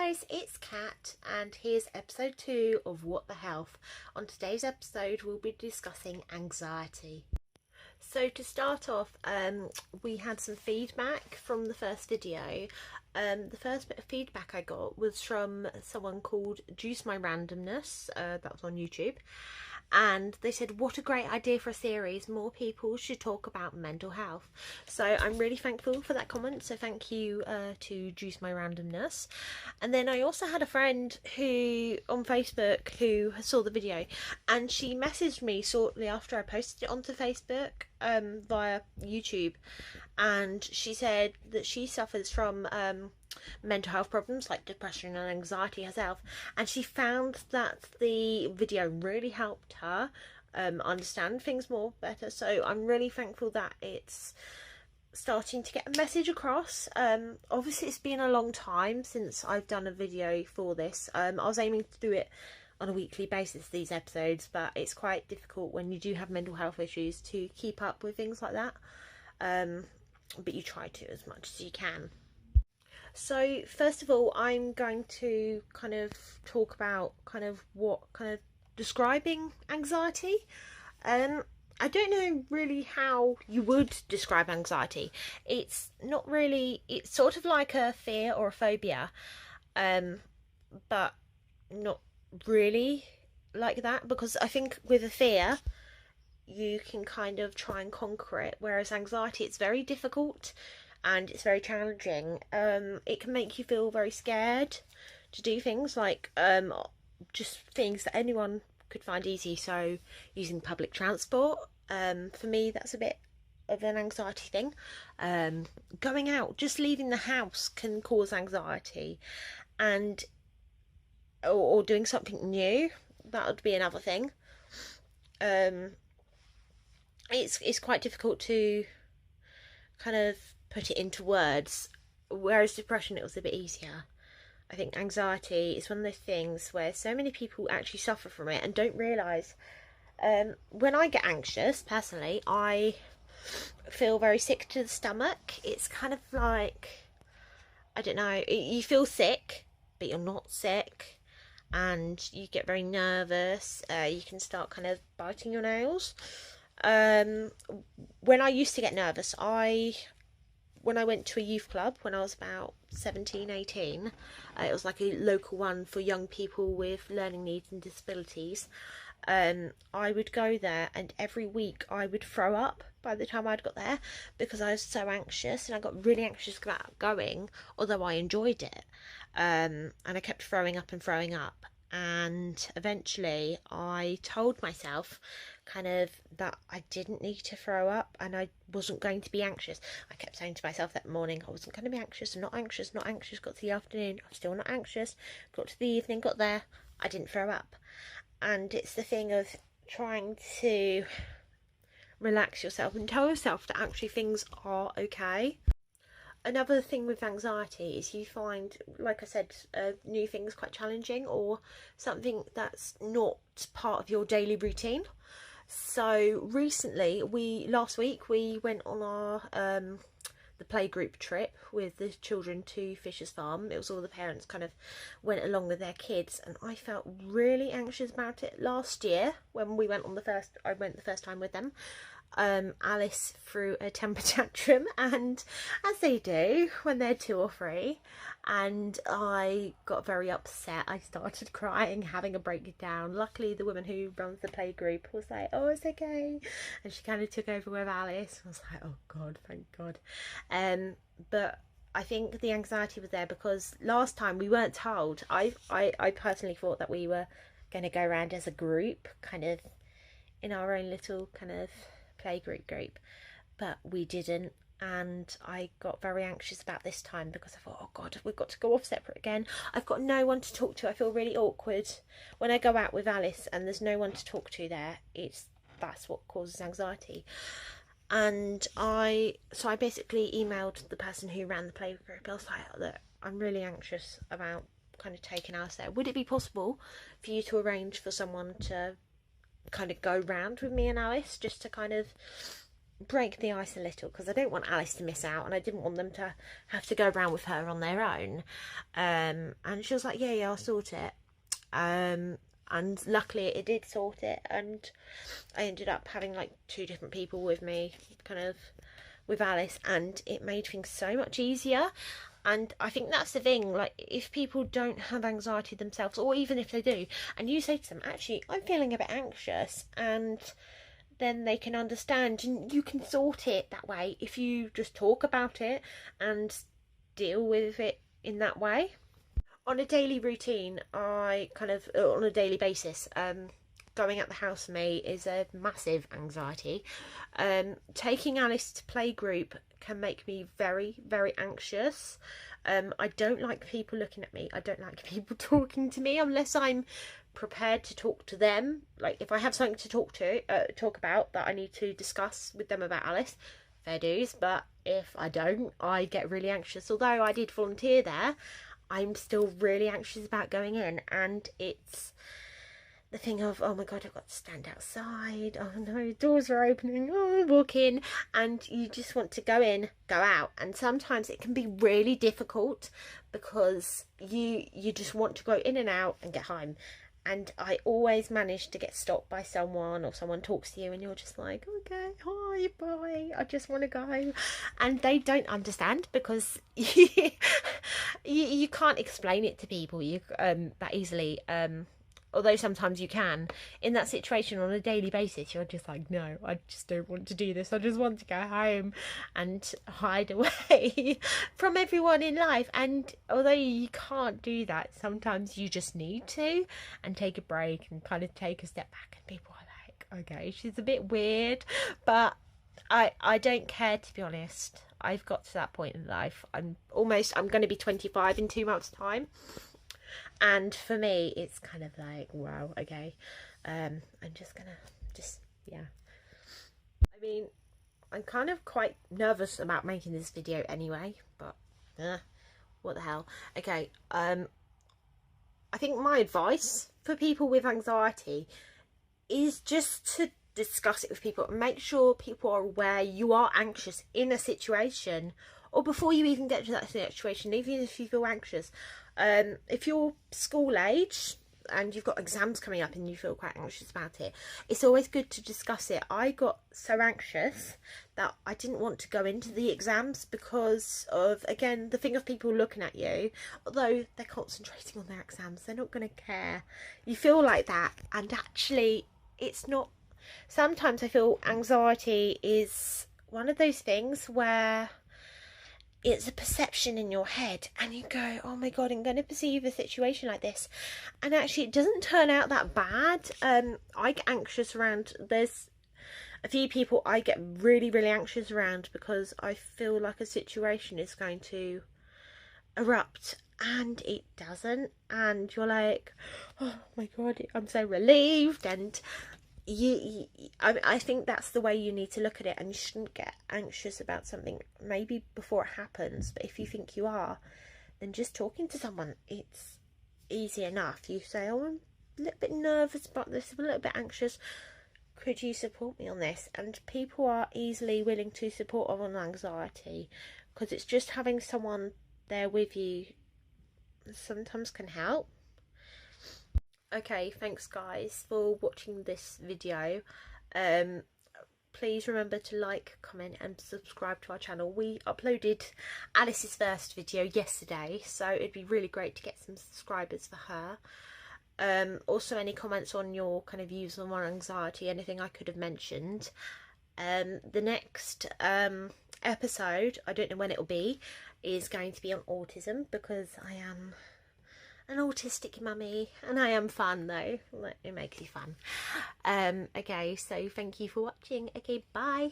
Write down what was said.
guys, it's Kat and here's episode 2 of What the Health. On today's episode we'll be discussing anxiety. So to start off, we had some feedback from the first video. The first bit of feedback I got was from someone called Juice My Randomness, that was on YouTube. And they said, what a great idea for a series, more people should talk about mental health. So I'm really thankful for that comment, so thank you to Juice My Randomness. And then I also had a friend who on Facebook who saw the video, and she messaged me shortly after I posted it onto Facebook via YouTube, and she said that she suffers from mental health problems like depression and anxiety herself, and she found that the video really helped her understand things more better. So I'm really thankful that it's starting to get a message across. Obviously it's been a long time since I've done a video for this. I was aiming to do it on a weekly basis, these episodes, but it's quite difficult when you do have mental health issues to keep up with things like that, but you try to as much as you can. So first of all, I'm going to kind of talk about what describing anxiety. I don't know really how you would describe anxiety. It's not really, it's sort of like a fear or a phobia, but not really like that, because I think with a fear you can kind of try and conquer it, whereas anxiety, it's very difficult and it's very challenging. It can make you feel very scared to do things like just things that anyone could find easy. So using public transport, for me that's a bit of an anxiety thing. Going out, just leaving the house can cause anxiety, and or doing something new, that would be another thing. It's quite difficult to kind of put it into words, whereas depression, it was a bit easier. I think anxiety is one of those things where so many people actually suffer from it and don't realise. When I get anxious, personally, I feel very sick to the stomach. It's kind of like, I don't know, you feel sick but you're not sick, and you get very nervous. You can start kind of biting your nails. When I used to get nervous, when I went to a youth club when I was about 17, 18, it was like a local one for young people with learning needs and disabilities. I would go there, and every week I would throw up by the time I'd got there, because I was so anxious, and I got really anxious about going, although I enjoyed it. And I kept throwing up, and eventually I told myself kind of that I didn't need to throw up and I wasn't going to be anxious. I kept saying to myself that morning I wasn't going to be anxious. I'm not anxious, not anxious. Got to the afternoon, I'm still not anxious. Got to the evening, got there, I didn't throw up. And it's the thing of trying to relax yourself and tell yourself that actually things are okay. Another thing with anxiety is you find, like I said, new things quite challenging, or something that's not part of your daily routine. So recently, last week we went on our the playgroup trip with the children to Fisher's Farm. It was all the parents kind of went along with their kids, and I felt really anxious about it last year when we went on I went the first time with them. Alice threw a temper tantrum, and as they do when they're 2 or 3, and I got very upset. I started crying, having a breakdown. Luckily the woman who runs the play group was like, oh, it's okay, and she kind of took over with Alice. I was like, oh god, thank god. But I think the anxiety was there because last time we weren't told. I personally thought that we were going to go around as a group, kind of in our own little kind of playgroup group, but we didn't, and I got very anxious about this time because I thought, oh god, we've got to go off separate again. I've got no one to talk to. I feel really awkward when I go out with Alice and there's no one to talk to there. That's what causes anxiety. And I basically emailed the person who ran the playgroup. I was like, look, I'm really anxious about kind of taking Alice there. Would it be possible for you to arrange for someone to kind of go round with me and Alice, just to kind of break the ice a little, because I don't want Alice to miss out, and I didn't want them to have to go around with her on their own. And she was like, yeah, I'll sort it. And luckily it did sort it, and I ended up having like 2 different people with me, kind of with Alice, and it made things so much easier. And I think that's the thing, like, if people don't have anxiety themselves, or even if they do, and you say to them, actually, I'm feeling a bit anxious, and then they can understand, and you can sort it that way if you just talk about it and deal with it in that way. On a daily routine, I kind of, on a daily basis, going out the house for me is a massive anxiety. Taking Alice to playgroup can make me very, very anxious. I don't like people looking at me. I don't like people talking to me unless I'm prepared to talk to them. Like, if I have something to talk about that I need to discuss with them about Alice, fair dues. But if I don't, I get really anxious. Although I did volunteer there, I'm still really anxious about going in, and it's the thing of, oh my god, I've got to stand outside, oh no, doors are opening, oh, walk in, and you just want to go in, go out. And sometimes it can be really difficult because you just want to go in and out and get home. And I always manage to get stopped by someone, or someone talks to you and you're just like, okay, hi, bye, I just want to go. And they don't understand, because you can't explain it to people that easily. Although sometimes you can. In that situation on a daily basis, you're just like, no, I just don't want to do this. I just want to go home and hide away from everyone in life. And although you can't do that, sometimes you just need to, and take a break and kind of take a step back. And people are like, okay, she's a bit weird. But I don't care, to be honest. I've got to that point in life. I'm going to be 25 in 2 months' time. And for me, it's kind of like, wow, okay, I'm just gonna, yeah. I mean, I'm kind of quite nervous about making this video anyway, but what the hell. Okay, I think my advice for people with anxiety is just to discuss it with people and make sure people are aware you are anxious in a situation, or before you even get to that situation, even if you feel anxious. If you're school age and you've got exams coming up and you feel quite anxious about it, it's always good to discuss it. I got so anxious that I didn't want to go into the exams because of, again, the thing of people looking at you. Although they're concentrating on their exams, they're not going to care. You feel like that, and actually it's not. Sometimes I feel anxiety is one of those things where it's a perception in your head, and you go, oh my god, I'm going to perceive a situation like this, and actually it doesn't turn out that bad. I get anxious around, there's a few people I get really, really anxious around because I feel like a situation is going to erupt, and it doesn't, and you're like, oh my god, I'm so relieved. And I think that's the way you need to look at it, and you shouldn't get anxious about something maybe before it happens. But if you think you are, then just talking to someone, it's easy enough. You say, oh, I'm a little bit nervous about this, I'm a little bit anxious, could you support me on this? And people are easily willing to support on anxiety, because it's just having someone there with you sometimes can help. Okay, thanks guys for watching this video. Please remember to like, comment and subscribe to our channel. We uploaded Alice's first video yesterday, so it'd be really great to get some subscribers for her. Also, any comments on your kind of views on more anxiety, anything I could have mentioned. The next episode, I don't know when it'll be, is going to be on autism, because I am an autistic mummy, and I am fun though. It makes you fun. Okay, so thank you for watching. Okay, bye.